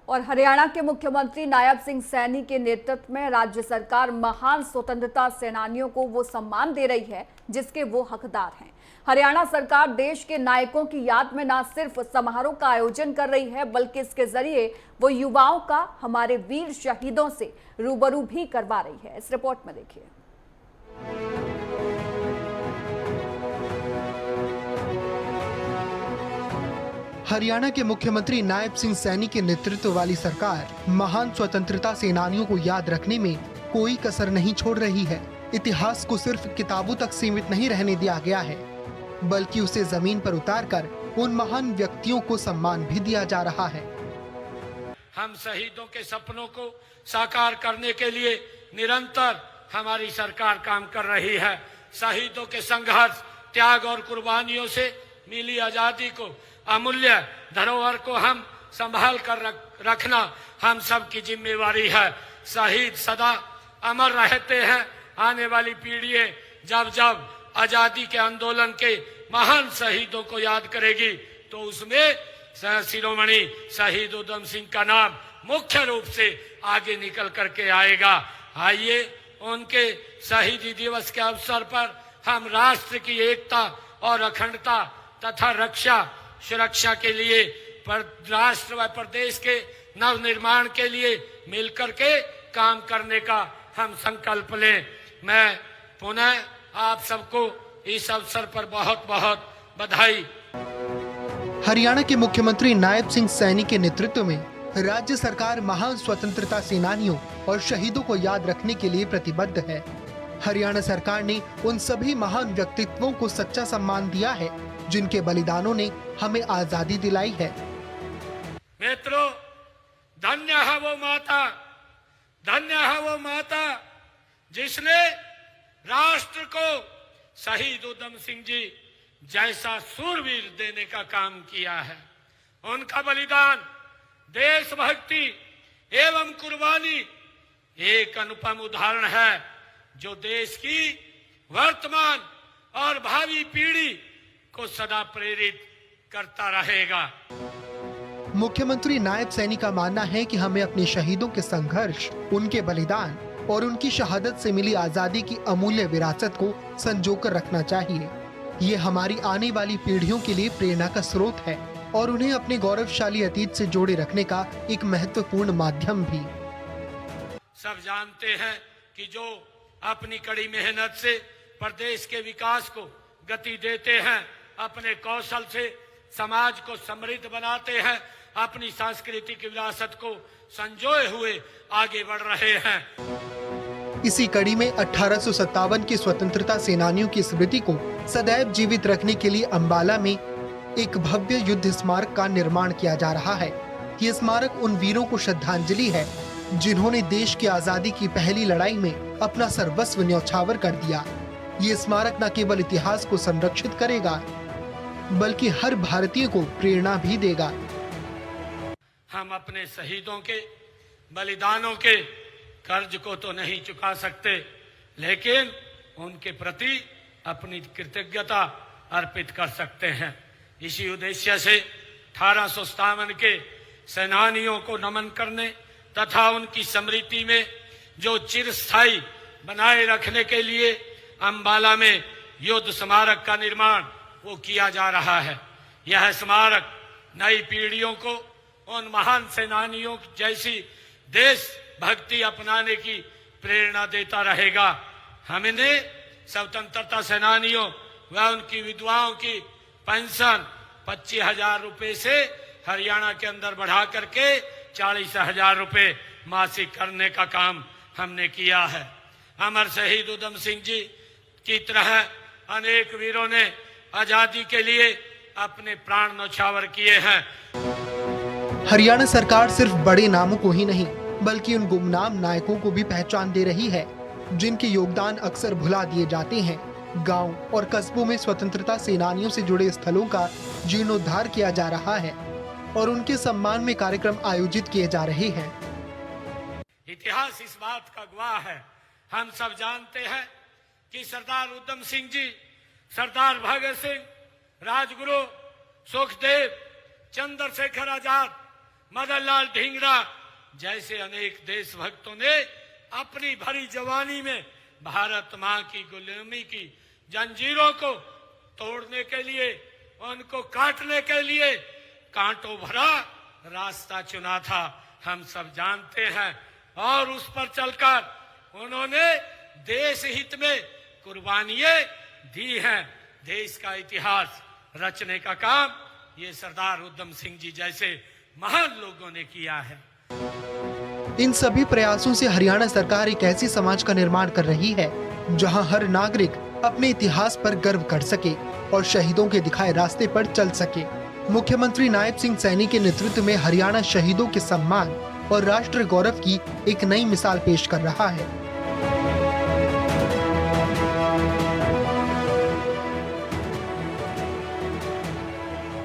और हरियाणा के मुख्यमंत्री नायब सिंह सैनी के नेतृत्व में राज्य सरकार महान स्वतंत्रता सेनानियों को वो सम्मान दे रही है जिसके वो हकदार हैं। हरियाणा सरकार देश के नायकों की याद में न सिर्फ समारोह का आयोजन कर रही है बल्कि इसके जरिए वो युवाओं का हमारे वीर शहीदों से रूबरू भी करवा रही है। इस रिपोर्ट में देखिए। हरियाणा के मुख्यमंत्री नायब सिंह सैनी के नेतृत्व वाली सरकार महान स्वतंत्रता सेनानियों को याद रखने में कोई कसर नहीं छोड़ रही है। इतिहास को सिर्फ किताबों तक सीमित नहीं रहने दिया गया है, बल्कि उसे जमीन पर उतारकर उन महान व्यक्तियों को सम्मान भी दिया जा रहा है। हम शहीदों के सपनों को साकार करने के लिए निरंतर हमारी सरकार काम कर रही है। शहीदों के संघर्ष, त्याग और कुर्बानियों से मिली आजादी को, अमूल्य धरोहर को हम संभाल कर रखना हम सब की जिम्मेवारी है। शहीद सदा अमर रहते हैं। आने वाली पीढ़ियां जब जब आजादी के आंदोलन के महान शहीदों को याद करेगी तो उसमें शिरोमणि शहीद उधम सिंह का नाम मुख्य रूप से आगे निकल करके आएगा। आइए उनके शहीदी दिवस के अवसर पर हम राष्ट्र की एकता और अखंडता तथा रक्षा सुरक्षा के लिए राष्ट्र व प्रदेश के नव निर्माण के लिए मिलकर के काम करने का हम संकल्प लें। मैं पुनः आप सबको इस अवसर पर बहुत बहुत बधाई। हरियाणा के मुख्यमंत्री नायब सिंह सैनी के नेतृत्व में राज्य सरकार महान स्वतंत्रता सेनानियों और शहीदों को याद रखने के लिए प्रतिबद्ध है। हरियाणा सरकार ने उन सभी महान व्यक्तित्वों को सच्चा सम्मान दिया है जिनके बलिदानों ने हमें आजादी दिलाई है। मित्रों, धन्य है वो माता, धन्य है वो माता जिसने राष्ट्र को शहीद उधम सिंह जी जैसा सूरवीर देने का काम किया है। उनका बलिदान, देशभक्ति एवं कुर्बानी एक अनुपम उदाहरण है जो देश की वर्तमान और भावी पीढ़ी को सदा प्रेरित करता रहेगा। मुख्यमंत्री नायब सैनी का मानना है कि हमें अपने शहीदों के संघर्ष, उनके बलिदान और उनकी शहादत से मिली आजादी की अमूल्य विरासत को संजोकर रखना चाहिए। ये हमारी आने वाली पीढ़ियों के लिए प्रेरणा का स्रोत है और उन्हें अपने गौरवशाली अतीत से जोड़े रखने का एक महत्वपूर्ण माध्यम भी। सब जानते हैं कि जो अपनी कड़ी मेहनत से प्रदेश के विकास को गति देते हैं, अपने कौशल से समाज को समृद्ध बनाते हैं, अपनी सांस्कृतिक विरासत को संजोए हुए आगे बढ़ रहे हैं। इसी कड़ी में 1857 के स्वतंत्रता सेनानियों की स्मृति को सदैव जीवित रखने के लिए अंबाला में एक भव्य युद्ध स्मारक का निर्माण किया जा रहा है। ये स्मारक उन वीरों को श्रद्धांजलि है जिन्होंने देश की आजादी की पहली लड़ाई में अपना सर्वस्व न्यौछावर कर दिया। ये स्मारक न केवल इतिहास को संरक्षित करेगा बल्कि हर भारतीय को प्रेरणा भी देगा। हम अपने शहीदों के बलिदानों के कर्ज को तो नहीं चुका सकते, लेकिन उनके प्रति अपनी कृतज्ञता अर्पित कर सकते हैं। इसी उद्देश्य से 1857 के सेनानियों को नमन करने तथा उनकी स्मृति में जो चिरस्थायी बनाए रखने के लिए अंबाला में युद्ध स्मारक का निर्माण वो किया जा रहा है। यह स्मारक नई पीढ़ियों को उन महान सेनानियों जैसी देश भक्ति अपनाने की प्रेरणा देता रहेगा। हमने स्वतंत्रता सेनानियों व उनकी विधवाओं की पेंशन 25,000 रुपए से हरियाणा के अंदर बढ़ा करके 40,000 रुपए मासिक करने का काम हमने किया है। अमर शहीद उधम सिंह जी की तरह अनेक वीरों ने आजादी के लिए अपने प्राण न्यौछावर किए हैं। हरियाणा सरकार सिर्फ बड़े नामों को ही नहीं बल्कि उन गुमनाम नायकों को भी पहचान दे रही है जिनके योगदान अक्सर भुला दिए जाते हैं। गांव और कस्बों में स्वतंत्रता सेनानियों से जुड़े स्थलों का जीर्णोद्धार किया जा रहा है और उनके सम्मान में कार्यक्रम आयोजित किए जा रहे हैं। इतिहास इस बात का गवाह है। हम सब जानते हैं कि सरदार उधम सिंह जी, सरदार भगत सिंह, राजगुरु सुखदेव, चंद्रशेखर आजाद मदन लाल ढींगरा जैसे अनेक देशभक्तों ने अपनी भरी जवानी में भारत मां की गुलामी की जंजीरों को तोड़ने के लिए, उनको काटने के लिए कांटों भरा रास्ता चुना था, हम सब जानते हैं। और उस पर चलकर उन्होंने देश हित में कुर्बानियां दी हैं। देश का इतिहास रचने का काम ये सरदार उधम सिंह जी जैसे महान लोगों ने किया है। इन सभी प्रयासों से हरियाणा सरकार एक ऐसी समाज का निर्माण कर रही है जहां हर नागरिक अपने इतिहास पर गर्व कर सके और शहीदों के दिखाए रास्ते पर चल सके। मुख्यमंत्री नायब सिंह सैनी के नेतृत्व में हरियाणा शहीदों के सम्मान और राष्ट्र गौरव की एक नई मिसाल पेश कर रहा है।